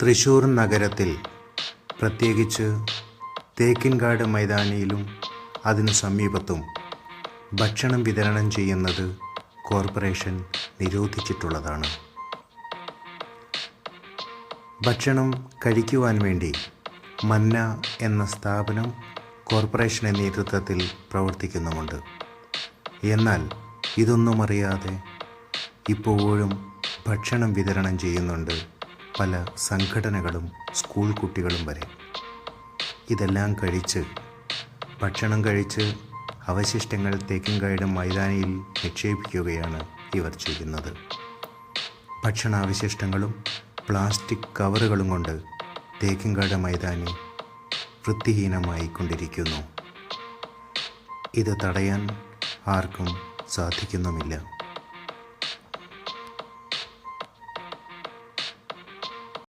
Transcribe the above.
തൃശ്ശൂർ നഗരത്തിൽ, പ്രത്യേകിച്ച് തേക്കിൻകാട് മൈതാനിയിലും അതിനു സമീപത്തും ഭക്ഷണം വിതരണം ചെയ്യുന്നത് കോർപ്പറേഷൻ നിരോധിച്ചിട്ടുള്ളതാണ്. ഭക്ഷണം കഴിക്കുവാൻ വേണ്ടി മന്ന എന്ന സ്ഥാപനം കോർപ്പറേഷൻ്റെ നേതൃത്വത്തിൽ പ്രവർത്തിക്കുന്നുമുണ്ട്. എന്നാൽ ഇതൊന്നും അറിയാതെ ഇപ്പോഴും ഭക്ഷണം വിതരണം ചെയ്യുന്നുണ്ട് പല സംഘടനകളും സ്കൂൾ കുട്ടികളും വരെ. ഇതെല്ലാം ഭക്ഷണം കഴിച്ച് അവശിഷ്ടങ്ങൾ തേക്കിൻകാട് മൈതാനിയിൽ നിക്ഷേപിക്കുകയാണ് ഇവർ ചെയ്യുന്നത്. ഭക്ഷണാവശിഷ്ടങ്ങളും പ്ലാസ്റ്റിക് കവറുകളും കൊണ്ട് തേക്കിൻകാട് മൈതാനി വൃത്തിഹീനമായി കൊണ്ടിരിക്കുന്നു. ഇത് തടയാൻ ആർക്കും സാധിക്കുന്നുമില്ല.